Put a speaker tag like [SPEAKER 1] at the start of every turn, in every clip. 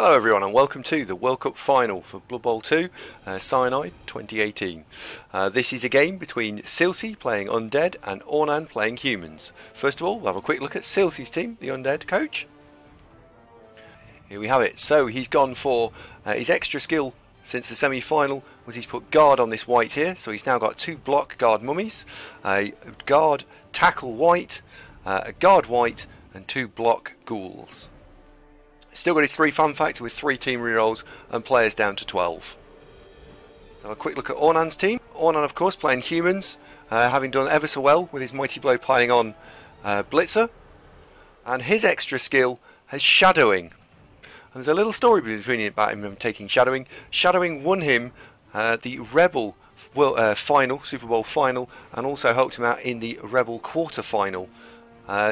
[SPEAKER 1] Hello everyone and welcome to the World Cup final for Blood Bowl 2 Cyanide 2018. This is a game between Selsei playing Undead and Ornan playing Humans. First of all, we'll have a quick look at Selsei's team, the Undead coach. Here we have it. So he's gone for his extra skill since the semi-final was he's put guard on this white here. So he's now got two block guard mummies, a guard tackle white, a guard white and two block ghouls. Still got his 3 fun factor with 3 team rerolls and players down to 12. So a quick look at Ornan's team. Ornan of course playing Humans, having done ever so well with his Mighty Blow piling on Blitzer. And his extra skill has Shadowing. And there's a little story between about him taking Shadowing. Shadowing won him the Rebel final, Super Bowl final, and also helped him out in the Rebel quarter final.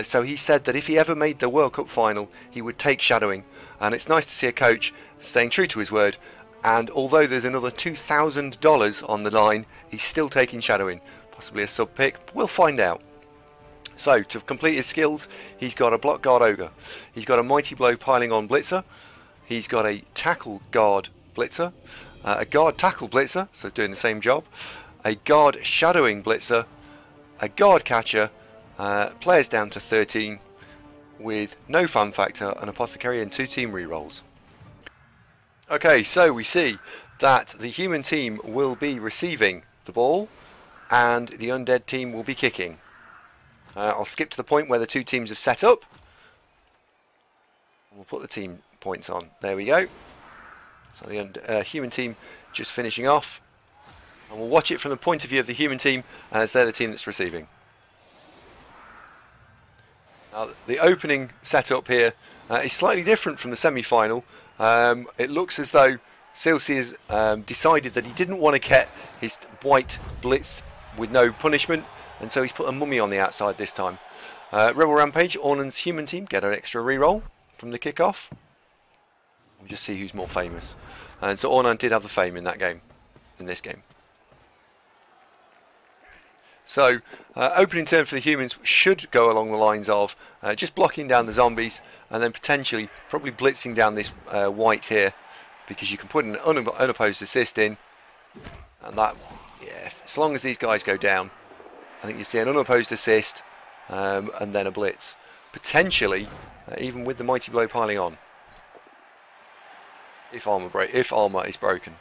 [SPEAKER 1] So he said that if he ever made the World Cup final, he would take Shadowing. And it's nice to see a coach staying true to his word. And although there's another $2,000 on the line, he's still taking Shadowing. Possibly a sub pick, we'll find out. So to complete his skills, he's got a block guard ogre. He's got a Mighty Blow piling on Blitzer. He's got a tackle guard Blitzer. A guard tackle Blitzer, so it's doing the same job. A guard shadowing Blitzer. A guard catcher. Players down to 13 with no fun factor, an apothecary and 2 team rerolls. Okay, so we see that the human team will be receiving the ball and the undead team will be kicking. I'll skip to the point where the 2 teams have set up. We'll put the team points on. There we go. So the human team just finishing off. And we'll watch it from the point of view of the human team as they're the team that's receiving. Now, the opening setup here is slightly different from the semi-final. It looks as though Selsei has decided that he didn't want to get his white blitz with no punishment, and so he's put a mummy on the outside this time. Rebel Rampage, Ornan's human team get an extra reroll from the kickoff. We'll just see who's more famous. And so Ornan did have the fame in that game, in this game. So, opening turn for the humans should go along the lines of just blocking down the zombies and then potentially probably blitzing down this white here, because you can put an unopposed assist in, and that, yeah, as long as these guys go down, I think you see an unopposed assist and then a blitz, potentially even with the Mighty Blow piling on, if armor is broken.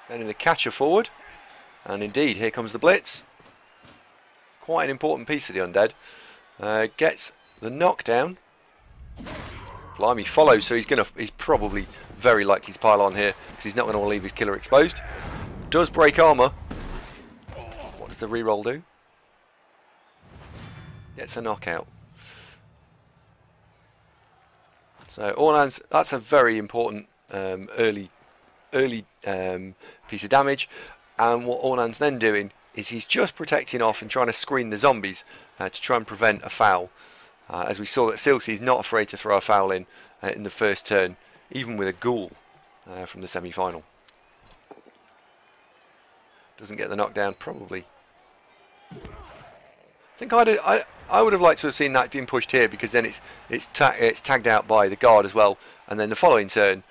[SPEAKER 1] Sending the catcher forward, and indeed here comes the blitz. It's quite an important piece for the undead. Gets the knockdown. Blimey, follows, so he's probably very likely to pile on here because he's not going to leave his killer exposed. Does break armor. What does the reroll do? Gets a knockout. So Ornan's, that's a very important early piece of damage, and what Ornan's then doing is he's just protecting off and trying to screen the zombies to try and prevent a foul. As we saw that Selsei is not afraid to throw a foul in the first turn, even with a ghoul from the semi-final. Doesn't get the knockdown, probably. I think I would have liked to have seen that being pushed here, because then it's tagged out by the guard as well, and then the following turn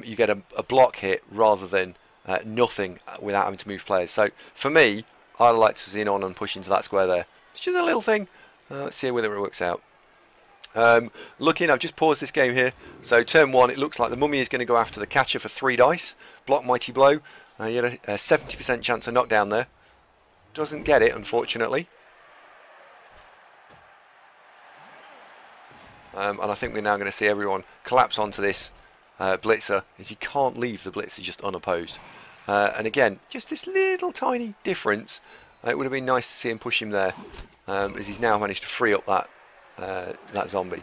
[SPEAKER 1] you get a block hit rather than nothing without having to move players. So for me, I'd like to see an on and push into that square there. It's just a little thing. Let's see whether it works out. I've just paused this game here. So turn 1, it looks like the mummy is going to go after the catcher for 3 dice. Block Mighty Blow. You had a 70% chance of knockdown there. Doesn't get it, unfortunately. And I think we're now going to see everyone collapse onto this blitzer, as he can't leave the blitzer just unopposed. And again, just this little tiny difference. It would have been nice to see him push him there, as he's now managed to free up that zombie.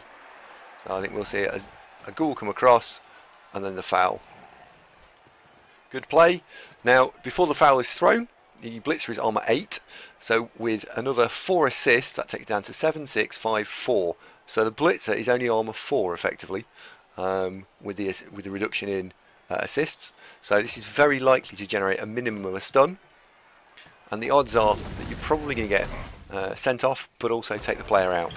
[SPEAKER 1] So I think we'll see it as a ghoul come across, and then the foul. Good play. Now, before the foul is thrown, the blitzer is armor 8. So with another 4 assists, that takes it down to 7, 6, 5, 4. So the blitzer is only armor 4 effectively. With the reduction in assists, so this is very likely to generate a minimum of a stun, and the odds are that you're probably going to get sent off, but also take the player out.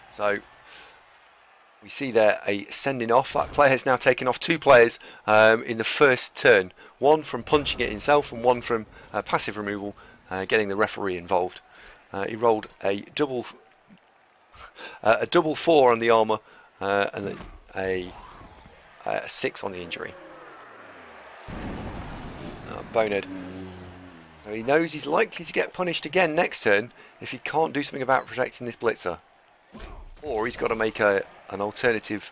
[SPEAKER 1] So we see there a sending off. That player has now taken off 2 players in the first turn. One from punching it himself and one from passive removal, getting the referee involved. He rolled a double 4 on the armour and then a 6 on the injury. Bonehead. So he knows he's likely to get punished again next turn if he can't do something about protecting this blitzer. Or he's got to make an alternative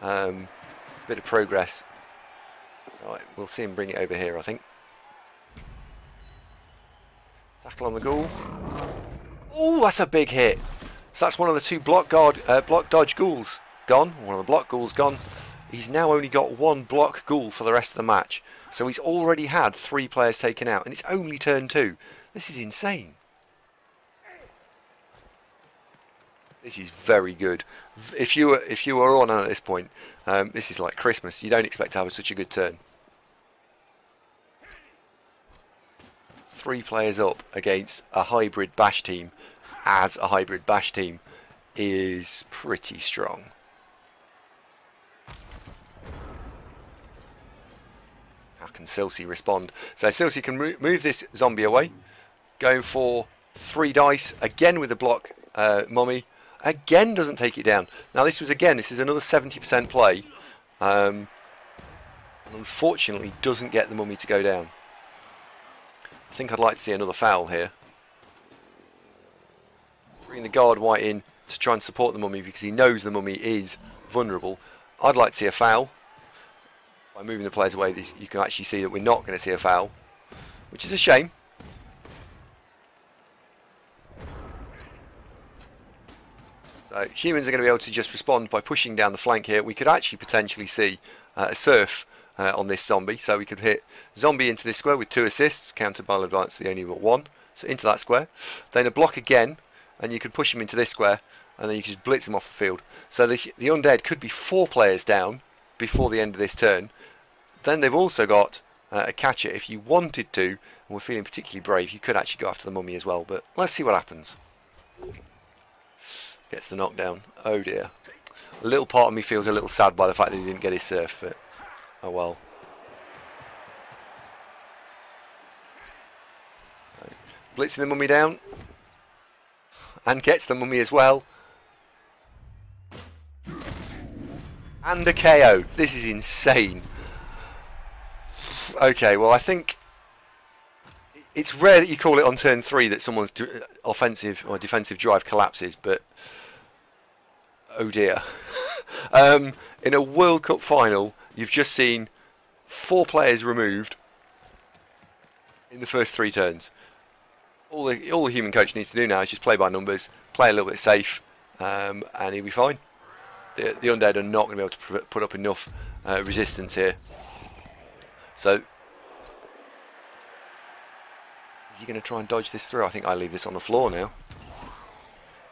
[SPEAKER 1] bit of progress. So we'll see him bring it over here, I think. Tackle on the ghoul. Oh, that's a big hit. So that's one of the 2 block dodge ghouls gone. One of the block ghouls gone. He's now only got 1 block ghoul for the rest of the match. So he's already had 3 players taken out, and it's only turn 2. This is insane. This is very good. If you were on at this point, this is like Christmas. You don't expect to have such a good turn. 3 players up against a hybrid bash team, as a hybrid bash team, is pretty strong. How can Selsei respond? So Selsei can move this zombie away, going for 3 dice again with the block mummy. Again doesn't take it down. Now this is another 70% play. And unfortunately doesn't get the mummy to go down. I think I'd like to see another foul here. Bring the guard white in to try and support the mummy because he knows the mummy is vulnerable. I'd like to see a foul. By moving the players away, you can actually see that we're not going to see a foul, which is a shame. So humans are going to be able to just respond by pushing down the flank here. We could actually potentially see a surf on this zombie. So we could hit zombie into this square with 2 assists, countered by advance with only but 1. So into that square. Then a block again, and you could push him into this square, and then you could just blitz him off the field. So the Undead could be 4 players down before the end of this turn. Then they've also got a catcher. If you wanted to, and we're feeling particularly brave, you could actually go after the mummy as well. But let's see what happens. Gets the knockdown. Oh dear. A little part of me feels a little sad by the fact that he didn't get his surf, but oh well. So, blitzing the mummy down. And gets the mummy as well. And a KO. This is insane. Okay, well I think it's rare that you call it on turn 3 that someone's offensive or defensive drive collapses, but oh dear. In a World Cup final, you've just seen 4 players removed in the first 3 turns. All the human coach needs to do now is just play by numbers, play a little bit safe, and he'll be fine. The Undead are not going to be able to put up enough resistance here. So, is he going to try and dodge this through? I think I leave this on the floor now.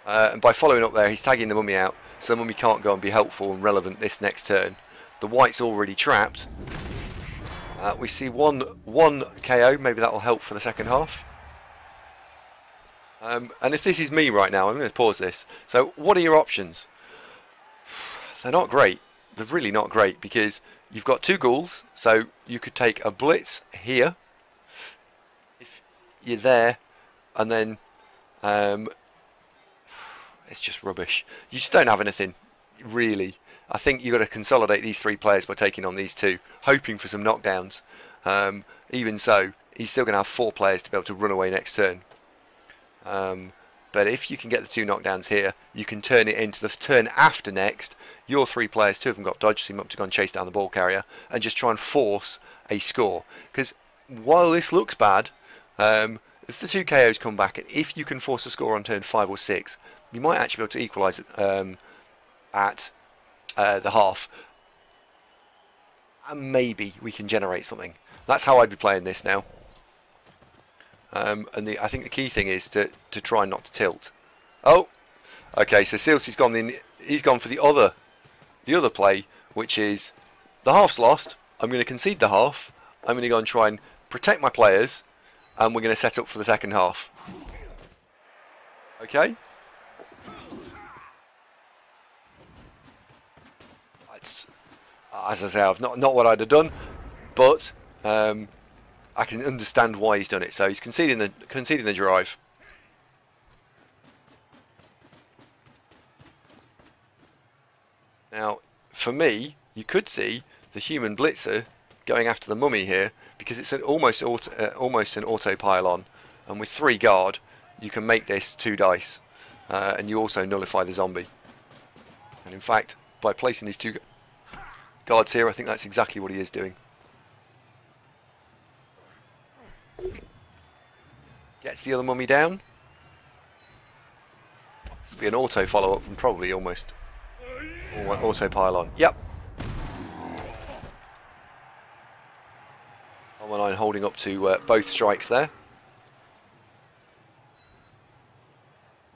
[SPEAKER 1] And by following up there, he's tagging the mummy out, so the mummy can't go and be helpful and relevant this next turn. The white's already trapped. We see one KO, maybe that will help for the second half. And if this is me right now, I'm going to pause this. So what are your options? They're not great. They're really not great because you've got 2 ghouls, so you could take a blitz here if you're there, and then it's just rubbish. You just don't have anything, really. I think you've got to consolidate these 3 players by taking on these 2, hoping for some knockdowns. Even so, he's still going to have 4 players to be able to run away next turn. But if you can get the 2 knockdowns here, you can turn it into the turn after next. Your 3 players, 2 of them got dodged, so you might have to go and chase down the ball carrier and just try and force a score. Because while this looks bad, if the 2 KOs come back, and if you can force a score on turn 5 or 6, you might actually be able to equalise it at the half. And maybe we can generate something. That's how I'd be playing this now. And I think the key thing is to try not to tilt. Oh, okay. So Selsei's gone in. He's gone for the other play, which is the half's lost. I'm going to concede the half. I'm going to go and try and protect my players, and we're going to set up for the second half. Okay? It's, as I say, I've not what I'd have done, but I can understand why he's done it. So he's conceding the drive. Now, for me, you could see the human blitzer going after the mummy here, because it's almost an auto pile-on, and with 3 guard, you can make this 2 dice, and you also nullify the zombie. And in fact, by placing these 2 guards here, I think that's exactly what he is doing. Gets the other mummy down. This will be an auto follow-up and probably almost auto pile-on. Yep. Ornan holding up to both strikes there.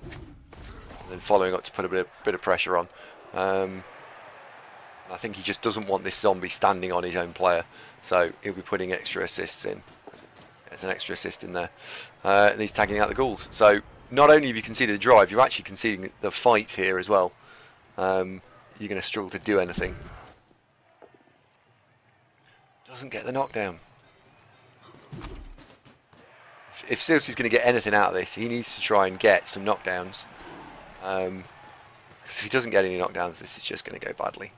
[SPEAKER 1] And then following up to put a bit of pressure on. I think he just doesn't want this zombie standing on his own player, so he'll be putting extra assists in. There's an extra assist in there. And he's tagging out the ghouls. So not only have you conceded the drive, you're actually conceding the fight here as well. You're going to struggle to do anything. Doesn't get the knockdown. If Selsei's going to get anything out of this, he needs to try and get some knockdowns. Because if he doesn't get any knockdowns, this is just going to go badly.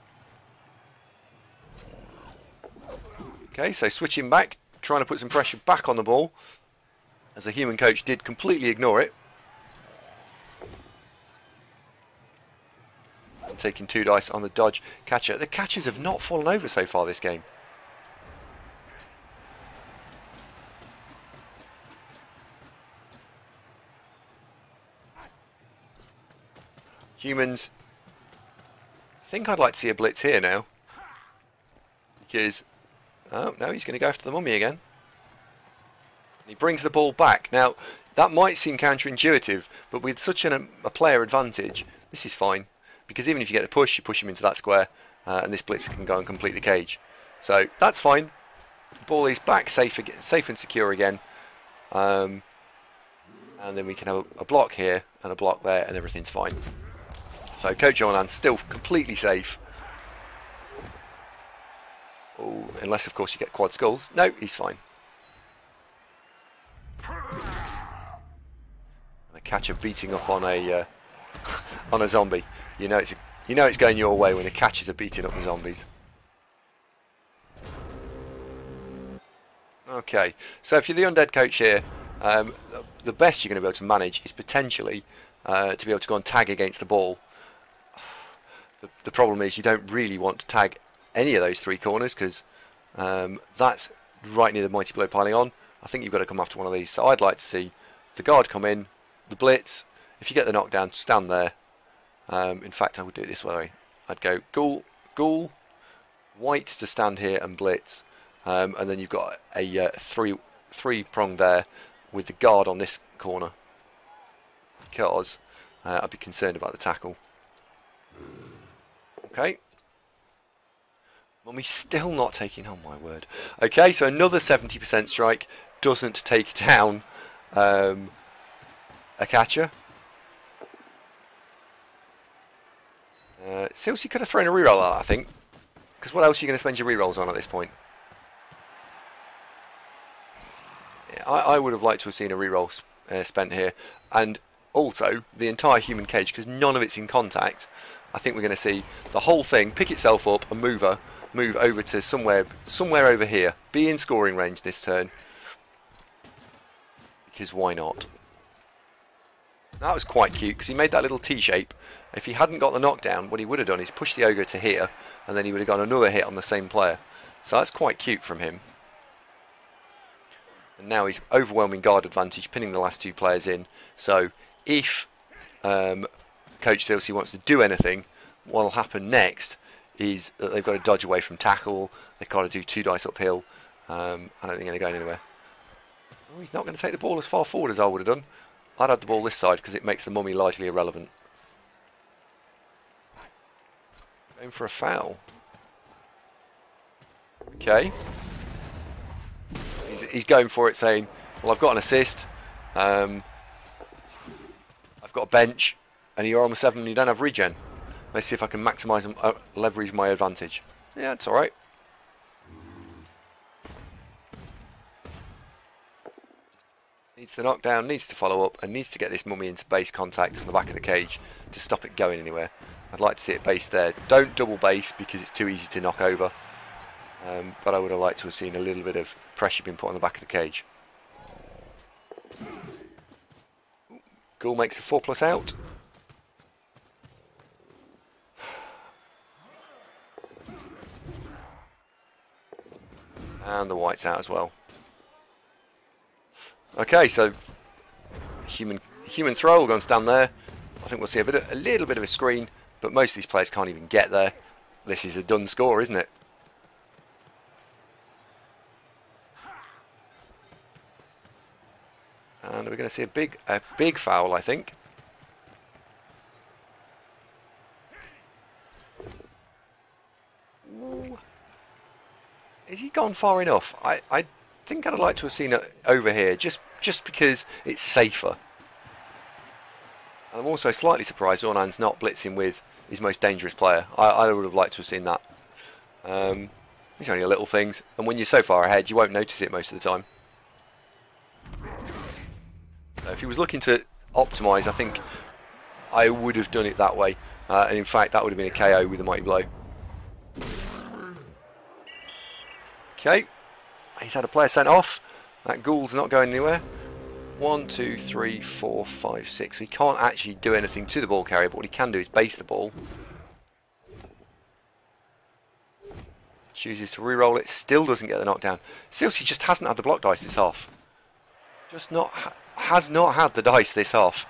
[SPEAKER 1] Okay, so switching back, trying to put some pressure back on the ball, as the human coach did completely ignore it. And taking 2 dice on the dodge catcher. The catchers have not fallen over so far this game. Humans, I think I'd like to see a blitz here now, because oh no, he's going to go after the mummy again. And he brings the ball back. Now that might seem counterintuitive, but with such a player advantage, this is fine, because even if you get the push, you push him into that square, and this blitzer can go and complete the cage. So that's fine. The ball is back safe and secure again, and then we can have a block here and a block there, and everything's fine. So Coach Ornan still completely safe. Oh, unless of course you get quad skulls. No, he's fine. The catcher beating up on a on a zombie. You know it's going your way when the catchers are beating up the zombies. Okay, so if you're the undead coach here, the best you're going to be able to manage is potentially to be able to go and tag against the ball. The problem is you don't really want to tag any of those 3 corners, because that's right near the mighty blow piling on. I think you've got to come after one of these. So I'd like to see the guard come in, the blitz. If you get the knockdown, stand there. In fact, I would do it this way. I'd go ghoul, whites to stand here and blitz, and then you've got a three prong there with the guard on this corner, because I'd be concerned about the tackle. Okay. Mummy's still not taking, oh my word. Okay, so another 70% strike doesn't take down a catcher. Selsei could have thrown a reroll out, I think. Because what else are you going to spend your rerolls on at this point? Yeah, I would have liked to have seen a reroll spent here. And also, the entire human cage, because none of it's in contact. I think we're going to see the whole thing pick itself up and move over to somewhere over here. Be in scoring range this turn. Because why not? That was quite cute, because he made that little T shape. If he hadn't got the knockdown, what he would have done is push the ogre to here, and then he would have got another hit on the same player. So that's quite cute from him. And now he's overwhelming guard advantage, pinning the last 2 players in. So if Coach Selsei wants to do anything, what will happen next is that they've got to dodge away from tackle. They've got to do 2 dice uphill. I don't think they're going anywhere. Oh, he's not going to take the ball as far forward as I would have done. I'd have the ball this side because it makes the mummy largely irrelevant. Going for a foul. Okay. He's going for it, saying, Well, I've got an assist. I've got a bench, and you're on the 7 and you don't have regen. Let's see if I can maximise and leverage my advantage. Yeah, it's alright. Needs the knockdown, needs to follow up, and needs to get this mummy into base contact on the back of the cage to stop it going anywhere. I'd like to see it base there. Don't double base because it's too easy to knock over. But I would have liked to have seen a little bit of pressure being put on the back of the cage. Ghoul makes a 4+ out. And the white's out as well. Okay, so human throw will go and stand there. I think we'll see a little bit of a screen, but most of these players can't even get there. This is a done score, isn't it? And we're going to see a big foul, I think. Ooh. Is he gone far enough? I think I'd like to have seen it over here, just because it's safer. And I'm also slightly surprised Ornan's not blitzing with his most dangerous player. I would have liked to have seen that. These are only little things, and when you're so far ahead, you won't notice it most of the time. So if he was looking to optimise, I think I would have done it that way. And in fact, that would have been a KO with a mighty blow. Okay, he's had a player sent off. That ghoul's not going anywhere. 1, 2, 3, 4, 5, 6. We can't actually do anything to the ball carrier, but what he can do is base the ball. Chooses to re-roll it, still doesn't get the knockdown. Selsei just hasn't had the block dice this half. Has not had the dice this half.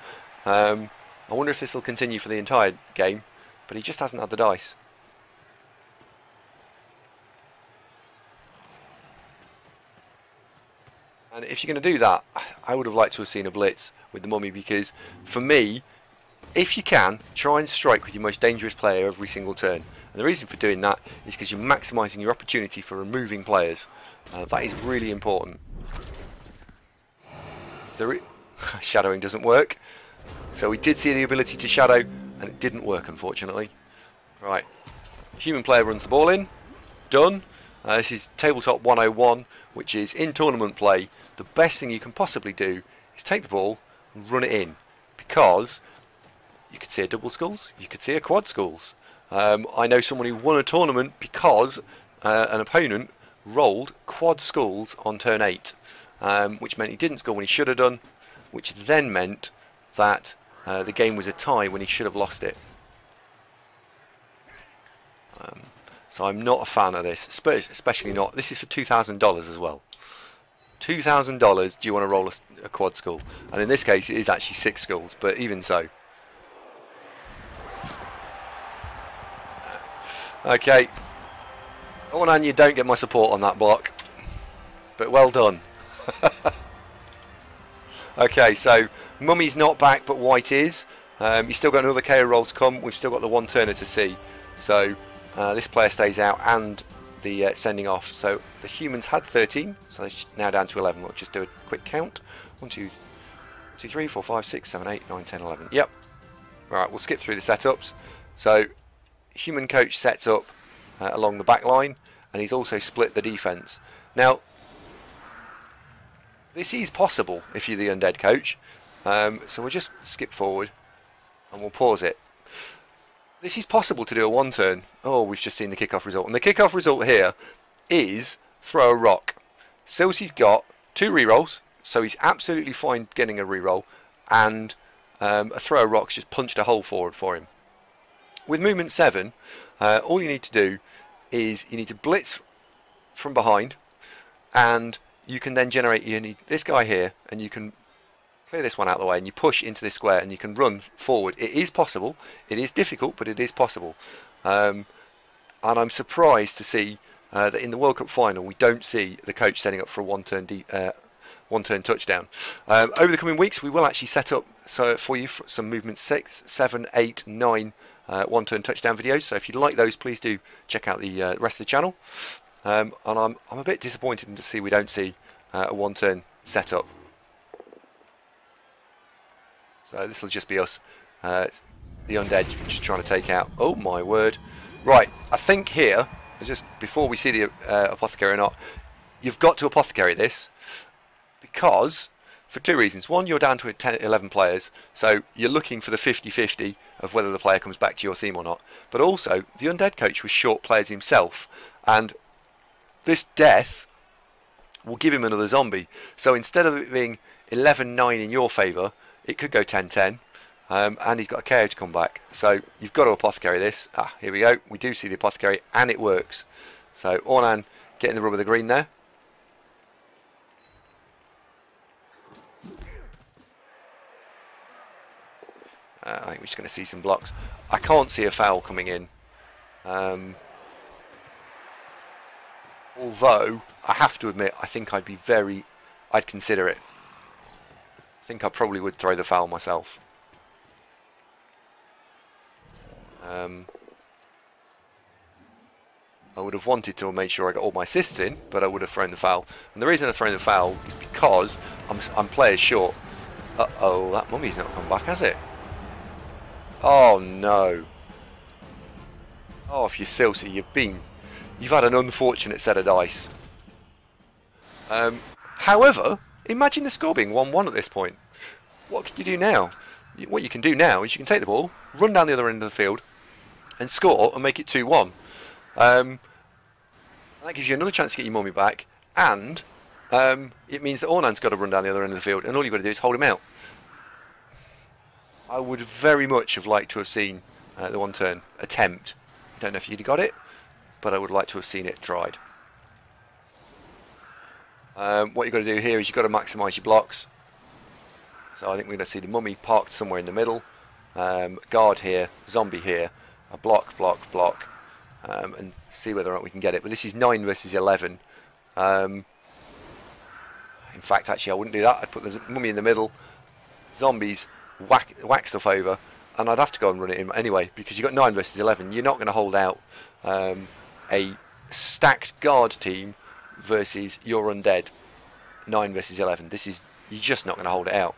[SPEAKER 1] I wonder if this will continue for the entire game, but he just hasn't had the dice. And if you're going to do that, I would have liked to have seen a blitz with the mummy, because for me, if you can, try and strike with your most dangerous player every single turn. And the reason for doing that is because you're maximising your opportunity for removing players. That is really important. Shadowing doesn't work. So we did see the ability to shadow, and it didn't work, unfortunately. Right, human player runs the ball in. Done. This is Tabletop 101, which is in tournament play. The best thing you can possibly do is take the ball and run it in, because you could see a double skulls, you could see a quad skulls. I know someone who won a tournament because an opponent rolled quad skulls on turn 8, which meant he didn't score when he should have done, which then meant that the game was a tie when he should have lost it. So I'm not a fan of this, especially not. This is for $2,000 as well. $2,000. Do you want to roll a quad skull? And in this case, it is actually 6 skulls, but even so. Okay. Ornan, you don't get my support on that block, but well done. Okay, so mummy's not back, but white is. You've still got another KO roll to come. We've still got the one turner to see. So this player stays out and the sending off. So the humans had 13, so they're now down to 11. We'll just do a quick count. 1, 2, 3, 4, 5, 6, 7, 8, 9, 10, 11. Yep. Alright, we'll skip through the setups. So human coach sets up along the back line, and he's also split the defence. Now, this is possible if you're the undead coach. So we'll just skip forward and we'll pause it. This is possible to do a one turn. Oh, we've just seen the kickoff result. And the kickoff result here is throw a rock. Selsei's got 2 rerolls, so he's absolutely fine getting a reroll. And a throw a rock's just punched a hole forward for him. With movement 7, all you need to do is you need to blitz from behind, and you can then generate, you need this guy here, and you can clear this one out of the way, and you push into this square, and you can run forward. It is possible. It is difficult, but it is possible. And I'm surprised to see that in the World Cup final we don't see the coach setting up for a one-turn touchdown. Over the coming weeks we will actually set up for you some movement 6, 7, 8, 9 one-turn touchdown videos. So if you'd like those, please do check out the rest of the channel. And I'm a bit disappointed to see we don't see a one-turn setup So this will just be us, the Undead, just trying to take out. Oh my word! Right, I think here, just before we see the apothecary or not, you've got to apothecary this because for two reasons. One, you're down to 10, 11 players, so you're looking for the 50-50 of whether the player comes back to your team or not. But also, the Undead coach was short players himself, and this death will give him another zombie. So instead of it being 11-9 in your favour, it could go 10-10, and he's got a KO to come back. So you've got to apothecary this. Ah, here we go. We do see the apothecary, and it works. So Ornan getting the rub of the green there. I think we're just going to see some blocks. I can't see a foul coming in. Although, I have to admit, I think I'd consider it. I think I probably would throw the foul myself. I would have wanted to have made sure I got all my assists in, but I would have thrown the foul. And the reason I've thrown the foul is because I'm players short. Uh-oh, that mummy's not come back, has it? Oh no. Oh, if you're Selsei, you've had an unfortunate set of dice. However, imagine the score being 1-1 at this point. What can you do now? What you can do now is you can take the ball, run down the other end of the field, and score and make it 2-1. That gives you another chance to get your mummy back, and it means that Ornan's got to run down the other end of the field, and all you've got to do is hold him out. I would very much have liked to have seen the one-turn attempt. I don't know if you'd have got it, but I would like to have seen it tried. What you've got to do here is you've got to maximise your blocks. So I think we're going to see the mummy parked somewhere in the middle. Guard here, zombie here, a block, and see whether or not we can get it. But this is 9 versus 11. In fact, actually, I wouldn't do that. I'd put the mummy in the middle, zombies, whack stuff over, and I'd have to go and run it in anyway, because you've got 9 versus 11. You're not going to hold out a stacked guard team versus your Undead 9 versus 11. You're just not going to hold it out.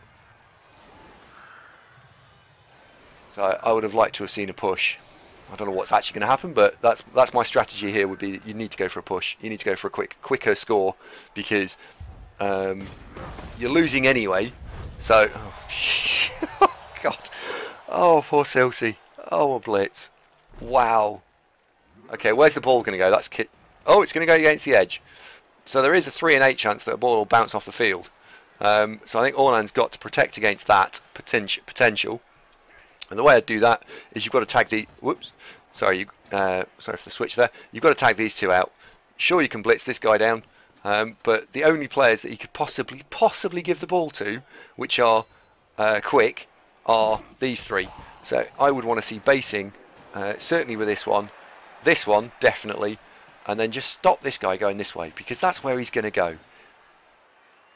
[SPEAKER 1] So I would have liked to have seen a push. I don't know what's actually going to happen, but that's my strategy here. Would be that you need to go for a push. You need to go for a quicker score, because you're losing anyway. So, oh god, oh poor Selsei, oh a blitz, wow. Okay, where's the ball going to go? That's oh, it's going to go against the edge. So there is a 3 in 8 chance that a ball will bounce off the field. So I think Ornan's got to protect against that potential. And the way I'd do that is you've got to tag the... Whoops. Sorry, sorry for the switch there. You've got to tag these two out. Sure, you can blitz this guy down. But the only players that you could possibly give the ball to, which are quick, are these three. So I would want to see basing, certainly with this one, definitely, and then just stop this guy going this way, because that's where he's going to go.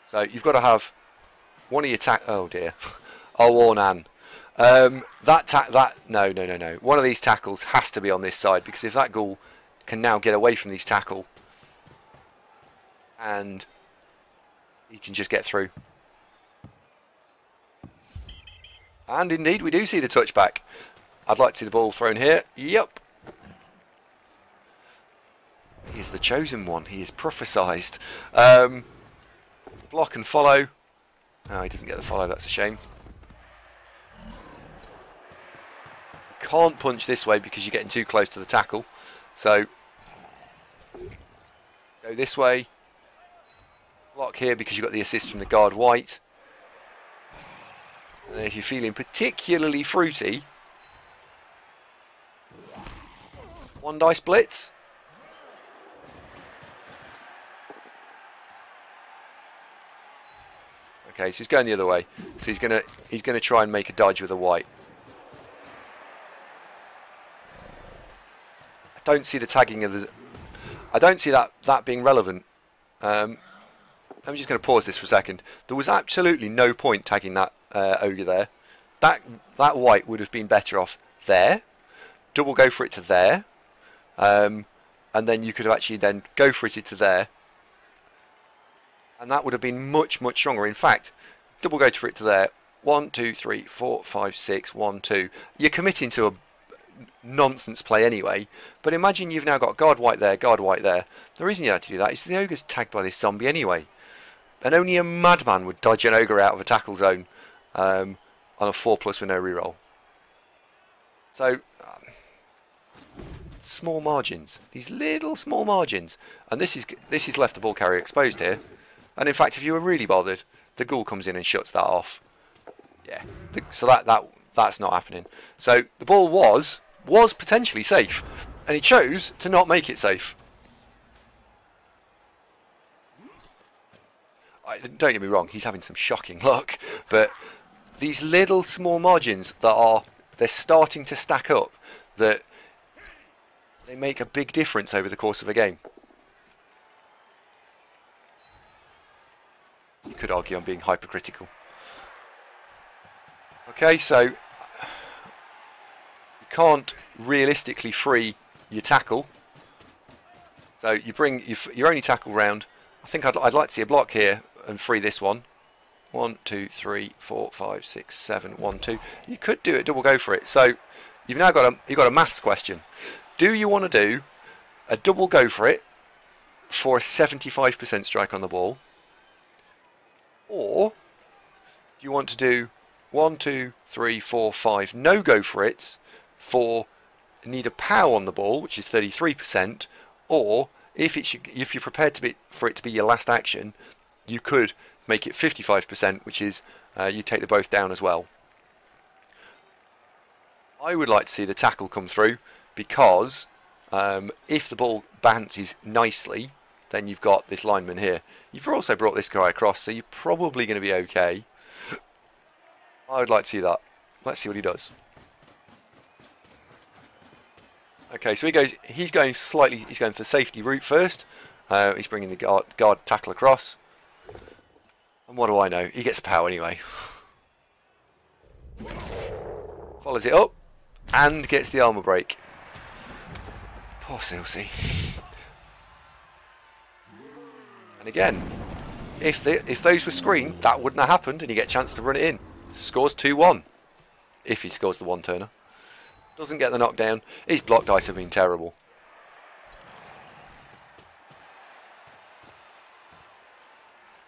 [SPEAKER 1] So you've got to have one of your oh dear, oh Ornan. No. One of these tackles has to be on this side, because if that ghoul can now get away from these tackle, and he can just get through. And indeed, we do see the touchback. I'd like to see the ball thrown here. Yep. He is the chosen one. He is prophesized. Block and follow. Oh, he doesn't get the follow. That's a shame. Can't punch this way because you're getting too close to the tackle. So go this way. Block here because you've got the assist from the guard white. And if you're feeling particularly fruity, one dice blitz. Okay, so he's going the other way. So he's gonna try and make a dodge with a white. I don't see the tagging of the. I don't see that being relevant. I'm just going to pause this for a second. There was absolutely no point tagging that ogre there. That white would have been better off there. Double go for it to there, and then you could have actually then go for it to there. And that would have been much stronger. In fact, double go for it to there 1, 2, 3, 4, 5, 6, 1, 2. You're committing to a nonsense play anyway, but imagine you've now got guard white there, guard white there. The reason you had to do that is the ogre's tagged by this zombie anyway, and only a madman would dodge an ogre out of a tackle zone on a 4+ with no reroll. So small margins, these little small margins, and this is left the ball carrier exposed here. And in fact, if you were really bothered, the ghoul comes in and shuts that off. Yeah, so that's not happening. So the ball was potentially safe, and he chose to not make it safe. Don't get me wrong, he's having some shocking luck, but these little small margins they're starting to stack up, that they make a big difference over the course of a game. You could argue I'm being hypercritical. Okay, so you can't realistically free your tackle. So you bring your only tackle round. I think I'd like to see a block here and free this one. 1, 2, 3, 4, 5, 6, 7, 1, 2. You could do it, double go for it. So you've now got a maths question. Do you want to do a double go for it for a 75% strike on the ball, or do you want to do 1, 2, 3, 4, 5 no go for it for need a pow on the ball, which is 33%, or if you're prepared for it to be your last action, you could make it 55%, which is you take the both down as well. I would like to see the tackle come through, because if the ball bounces nicely, then you've got this lineman here. You've also brought this guy across, so you're probably going to be okay. I would like to see that. Let's see what he does. Okay, so he's going for the safety route first. He's bringing the guard tackle across. And what do I know? He gets a power anyway. Follows it up and gets the armor break. Poor Selsei. And again, if those were screened, that wouldn't have happened, and you get a chance to run it in. Scores 2-1 if he scores the one-turner. Doesn't get the knockdown. His block dice have been terrible.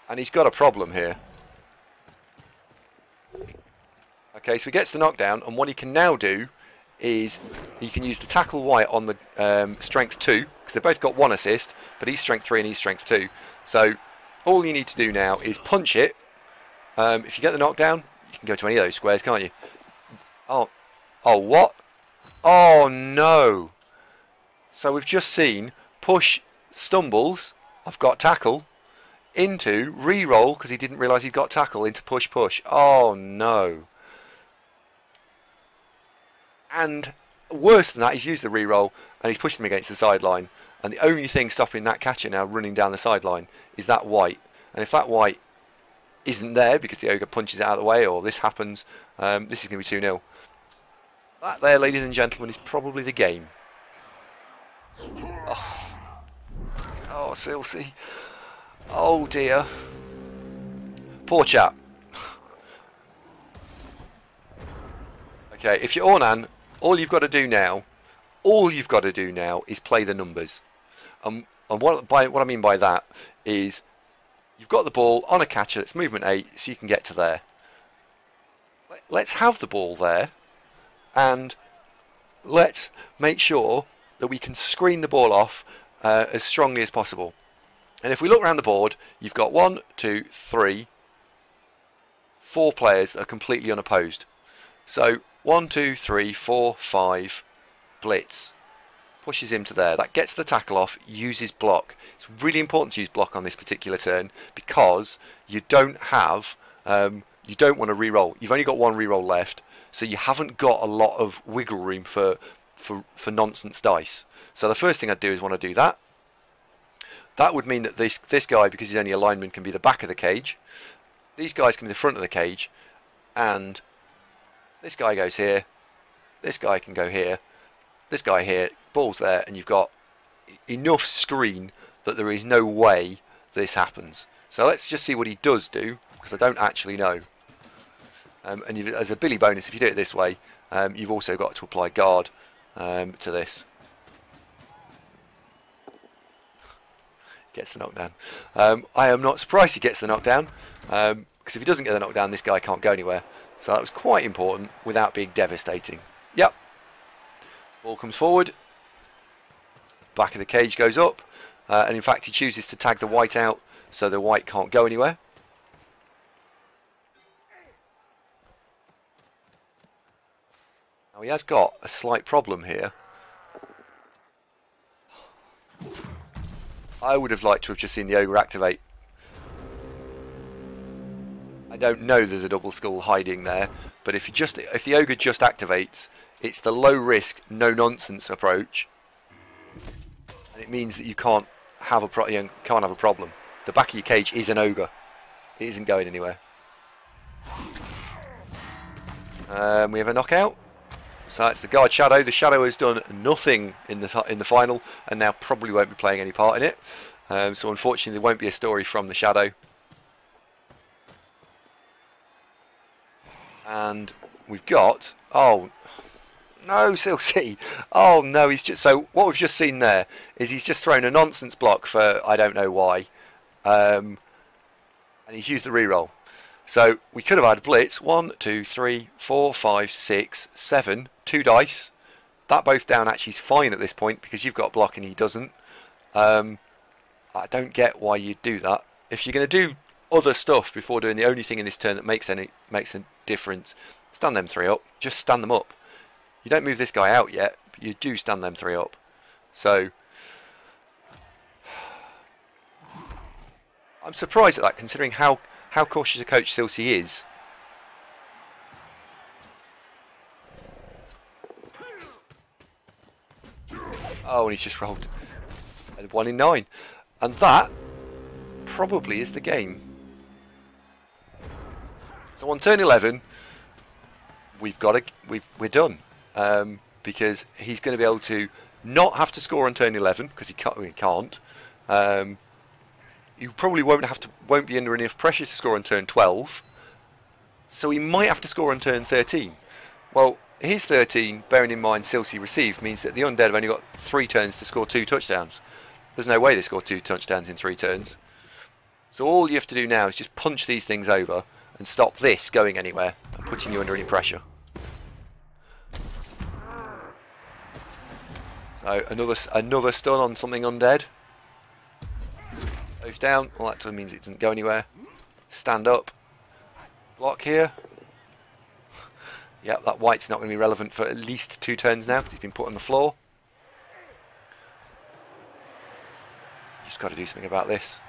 [SPEAKER 1] And he's got a problem here. Okay, so he gets the knockdown, and what he can now do is he can use the tackle white on the strength 2, because they've both got 1 assist, but he's strength 3 and he's strength 2. So all you need to do now is punch it. If you get the knockdown, you can go to any of those squares, can't you? Oh, what? Oh no! So we've just seen push stumbles. I've got tackle into re-roll, because he didn't realise he'd got tackle, into push. Oh no! And worse than that, he's used the re-roll and he's pushed them against the sideline. And the only thing stopping that catcher now running down the sideline is that white. And if that white isn't there because the ogre punches it out of the way, or this happens, this is going to be 2-0. That there, ladies and gentlemen, is probably the game. Oh, Selsei. Oh dear. Poor chap. Okay, if you're Ornan, all you've got to do now is play the numbers. And what I mean by that is you've got the ball on a catcher that's movement 8, so you can get to there. Let's have the ball there, and let's make sure that we can screen the ball off as strongly as possible. And if we look around the board, you've got 1, 2, 3, 4 players that are completely unopposed. So 1, 2, 3, 4, 5, blitz. Pushes him to there. That gets the tackle off, uses block. It's really important to use block on this particular turn, because you don't have, you don't want to re-roll. You've only got 1 re-roll left, so you haven't got a lot of wiggle room for nonsense dice. So the first thing I'd do is want to do that. That would mean that this guy, because he's only a lineman, can be the back of the cage. These guys can be the front of the cage, and this guy goes here. This guy can go here. This guy here, ball's there, and you've got enough screen that there is no way this happens. So let's just see what he does do, because I don't actually know. And as a Billy bonus, if you do it this way, you've also got to apply guard to this. Gets the knockdown. I am not surprised he gets the knockdown, because if he doesn't get the knockdown, this guy can't go anywhere. So that was quite important without being devastating. Yep. Ball comes forward. Back of the cage goes up. And in fact, he chooses to tag the white out so the white can't go anywhere. Now he has got a slight problem here. I would have liked to have just seen the ogre activate. I don't know there's a double skull hiding there, but if the ogre just activates, it's the low risk, no nonsense approach, and it means that you can't have a problem. The back of your cage is an ogre. It isn't going anywhere. We have a knockout. So that's the guard shadow. The shadow has done nothing in the final, and now probably won't be playing any part in it. So unfortunately, there won't be a story from the shadow. And we've got, oh no, Selsei. Oh no, he's just, so what we've just seen there is he's just thrown a nonsense block for I don't know why, and he's used the reroll. So we could have had blitz 1, 2, 3, 4, 5, 6, 7, 2 dice. That both down actually is fine at this point because you've got block and he doesn't. I don't get why you'd do that. If you're going to do other stuff before doing the only thing in this turn that makes a difference, stand them 3 up. Just stand them up. You don't move this guy out yet, but you do stand them 3 up. So I'm surprised at that, considering how cautious a coach Selsei is. Oh, and he's just rolled a 1 in 9, and that probably is the game. So on turn 11, we're done, because he's going to be able to not have to score on turn 11 because he can't. You probably won't be under enough pressure to score on turn 12, so he might have to score on turn 13. Well, his 13, bearing in mind Selsei received, means that the Undead have only got 3 turns to score 2 touchdowns. There's no way they score 2 touchdowns in 3 turns. So all you have to do now is just punch these things over and stop this going anywhere and putting you under any pressure. So another stun on something Undead. Both down. Well, that means it doesn't go anywhere. Stand up. Block here. Yep, that white's not going to be relevant for at least 2 turns now because he's been put on the floor. Just got to do something about this.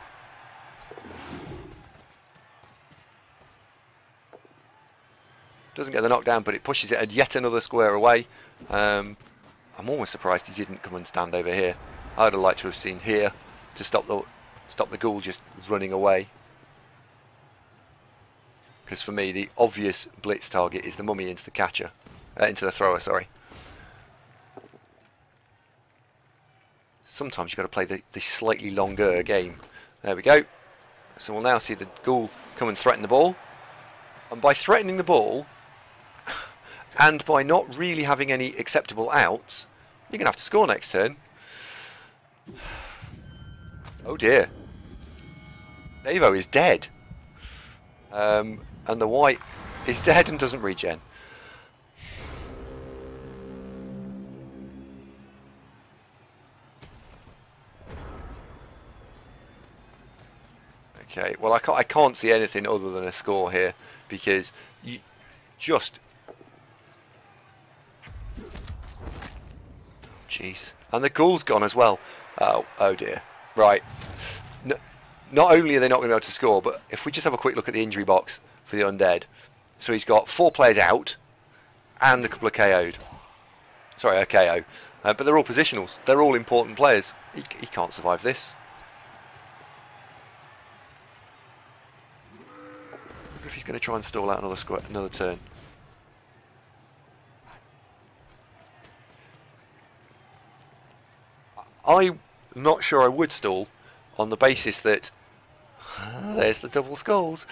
[SPEAKER 1] Doesn't get the knockdown, but it pushes it yet another square away. I'm almost surprised he didn't come and stand over here. I'd have liked to have seen here to stop the ghoul just running away. Because for me, the obvious blitz target is the mummy into the catcher, into the thrower. Sorry. Sometimes you've got to play the slightly longer game. There we go. So we'll now see the ghoul come and threaten the ball, and by threatening the ball, and by not really having any acceptable outs, you're going to have to score next turn. Oh dear. Davo is dead. And the white is dead and doesn't regen. Okay, well I can't see anything other than a score here, because you just... Jeez. And the ghoul's gone as well. Oh dear. Right. Not only are they not going to be able to score, but if we just have a quick look at the injury box for the Undead. So he's got 4 players out and a couple of KO'd. Sorry, a KO. But they're all positionals. They're all important players. He can't survive this. I wonder if he's going to try and stall out another turn. I'm not sure I would stall, on the basis that there's the double skulls.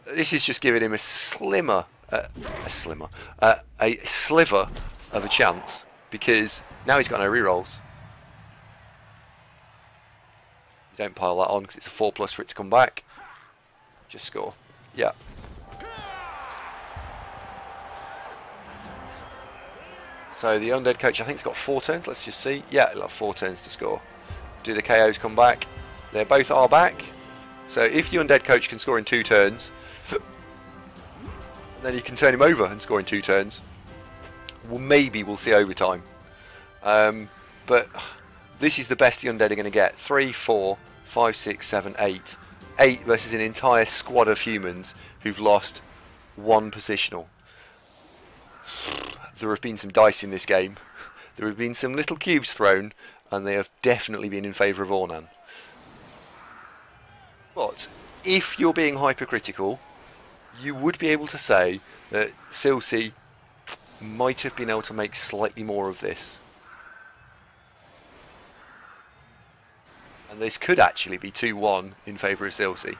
[SPEAKER 1] This is just giving him a slimmer a sliver of a chance, because now he's got no rerolls. You don't pile that on because it's a 4+ for it to come back. Just score. Yeah. So the Undead coach, I think, has got 4 turns. Let's just see. Yeah, he'll have 4 turns to score. Do the KOs come back? They both are back. So if the Undead coach can score in 2 turns, then you can turn him over and score in 2 turns. Well, maybe we'll see overtime. But this is the best the Undead are going to get. 3, 4, 5, 6, 7, 8. 8 versus an entire squad of humans who've lost 1 positional. There have been some dice in this game. There have been some little cubes thrown, and they have definitely been in favour of Ornan. But if you're being hypercritical, you would be able to say that Selsei might have been able to make slightly more of this. And this could actually be 2-1 in favour of Selsei.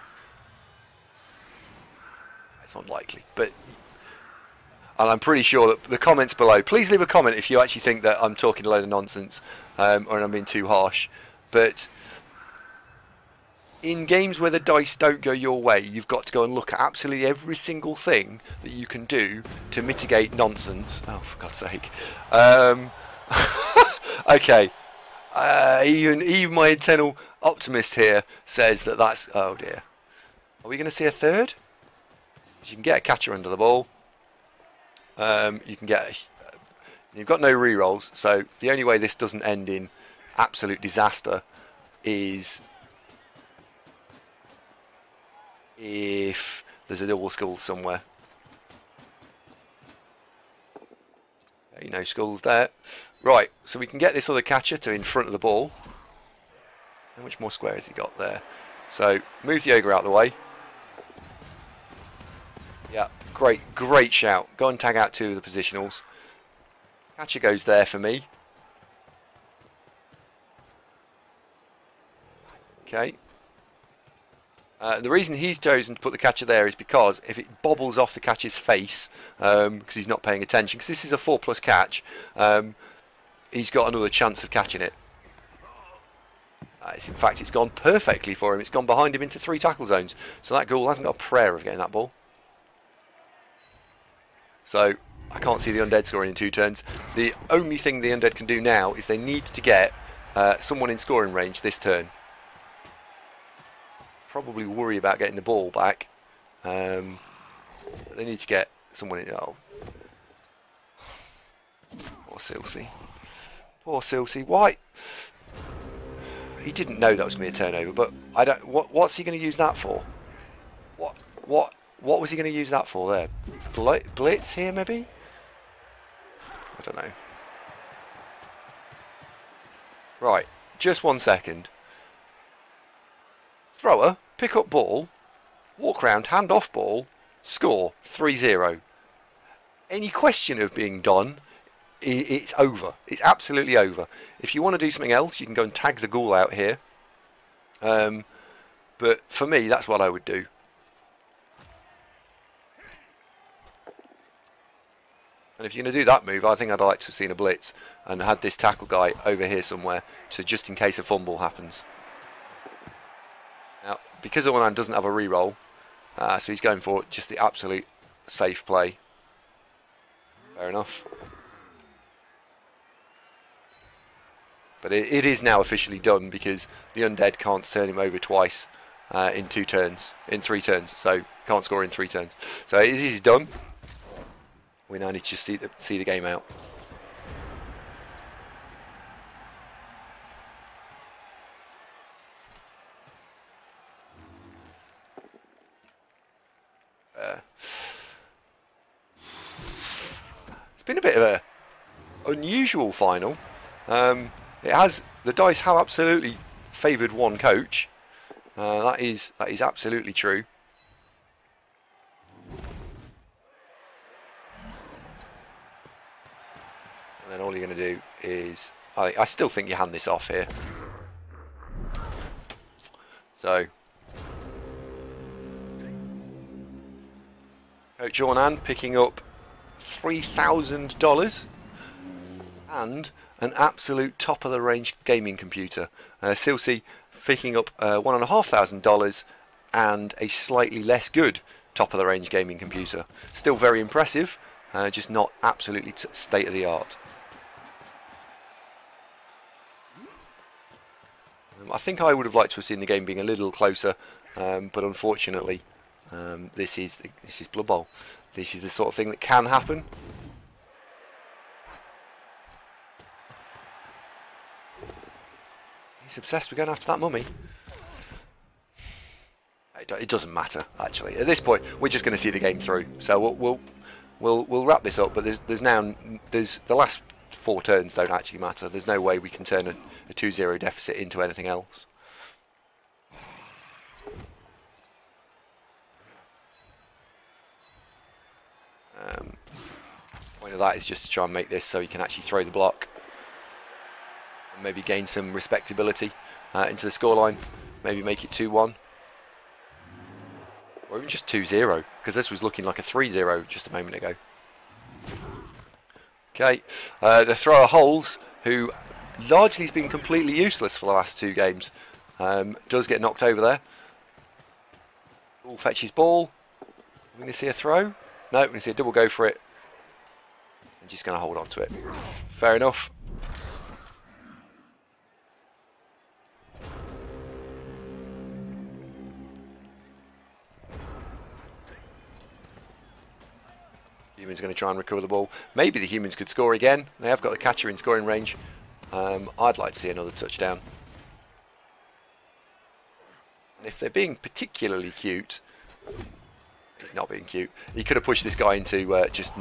[SPEAKER 1] It's unlikely, but... And I'm pretty sure that the comments below, please leave a comment if you actually think that I'm talking a load of nonsense, or I'm being too harsh. But in games where the dice don't go your way, you've got to go and look at absolutely every single thing that you can do to mitigate nonsense. Oh, for God's sake. Okay. Even my internal optimist here says that that's... Oh dear. Are we going to see a third? You can get a catcher under the ball. You can get... You've got no rerolls, so the only way this doesn't end in absolute disaster is if there's a double skull somewhere. Okay, no skulls there. Right, so we can get this other catcher to in front of the ball. How much more square has he got there? So, move the ogre out of the way. Yeah, great shout. Go and tag out 2 of the positionals. Catcher goes there for me. Okay. The reason he's chosen to put the catcher there is because if it bobbles off the catcher's face, because he's not paying attention, because this is a 4+ catch, he's got another chance of catching it. In fact, it's gone perfectly for him. It's gone behind him into 3 tackle zones. So that ghoul hasn't got a prayer of getting that ball. So I can't see the Undead scoring in 2 turns. The only thing the Undead can do now is they need to get someone in scoring range this turn. Probably worry about getting the ball back. But they need to get someone in. Oh, poor Selsei. Poor Selsei. Why? He didn't know that was going to be a turnover, but I don't. What's he going to use that for? What was he going to use that for there? Blitz here, maybe? I don't know. Right, just 1 second. Thrower, pick up ball, walk round, hand off ball, score, 3-0. Any question of being done, it's over. It's absolutely over. If you want to do something else, you can go and tag the ghoul out here. But for me, that's what I would do. And if you're going to do that move, I think I'd like to have seen a blitz and had this tackle guy over here somewhere, so just in case a fumble happens. Now, because Ornan doesn't have a reroll, so he's going for just the absolute safe play. Fair enough. But it is now officially done because the Undead can't turn him over twice in 3 turns, so can't score in 3 turns. So it is done. We now need to see the game out. It's been a bit of a unusual final. The dice have absolutely favoured one coach. That is absolutely true. And then all you're going to do is, I still think you hand this off here. So, Coach Ornan picking up $3,000 and an absolute top of the range gaming computer. Selsei picking up $1,500 and a slightly less good top of the range gaming computer. Still very impressive, just not absolutely state of the art. I think I would have liked to have seen the game being a little closer, but unfortunately this is Blood Bowl. This is the sort of thing that can happen. He's obsessed with going after that mummy. It doesn't matter, actually. At this point, we're just going to see the game through. So we'll wrap this up. But there's the last 4 turns don't actually matter. There's no way we can turn a 2-0 deficit into anything else. Point of that is just to try and make this so he can actually throw the block and maybe gain some respectability into the scoreline. Maybe make it 2-1 or even just 2-0, because this was looking like a 3-0 just a moment ago. Okay, the thrower Holes, who largely has been completely useless for the last 2 games, does get knocked over there. Ball fetches ball. We're going to see a throw. No, we're going to see a double go for it. I'm just going to hold on to it. Fair enough. Humans going to try and recover the ball. Maybe the humans could score again. They have got the catcher in scoring range. I'd like to see another touchdown. And if they're being particularly cute, he's not being cute. He could have pushed this guy into just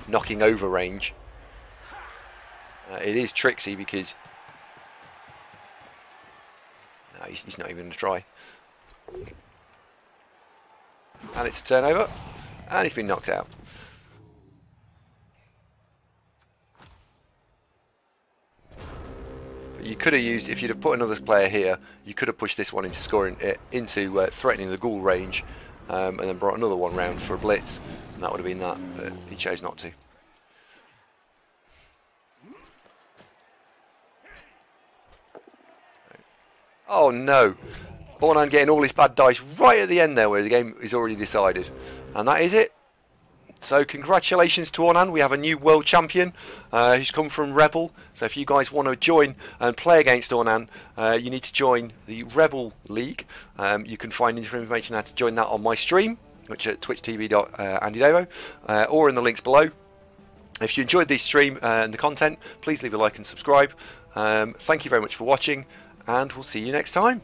[SPEAKER 1] knocking over range. It is tricksy because no, he's not even going to try. And it's a turnover, and he's been knocked out. You could have used, if you'd have put another player here, you could have pushed this one into scoring, threatening the goal range, and then brought another one round for a blitz, and that would have been that. But he chose not to. Oh no! Ornan getting all his bad dice right at the end there, where the game is already decided, and that is it. So congratulations to Ornan. We have a new world champion who's come from Rebel. So if you guys want to join and play against Ornan, you need to join the Rebel League. You can find information how to join that on my stream, which is at twitchtv.andydevo, or in the links below. If you enjoyed this stream and the content, please leave a like and subscribe. Thank you very much for watching, and we'll see you next time.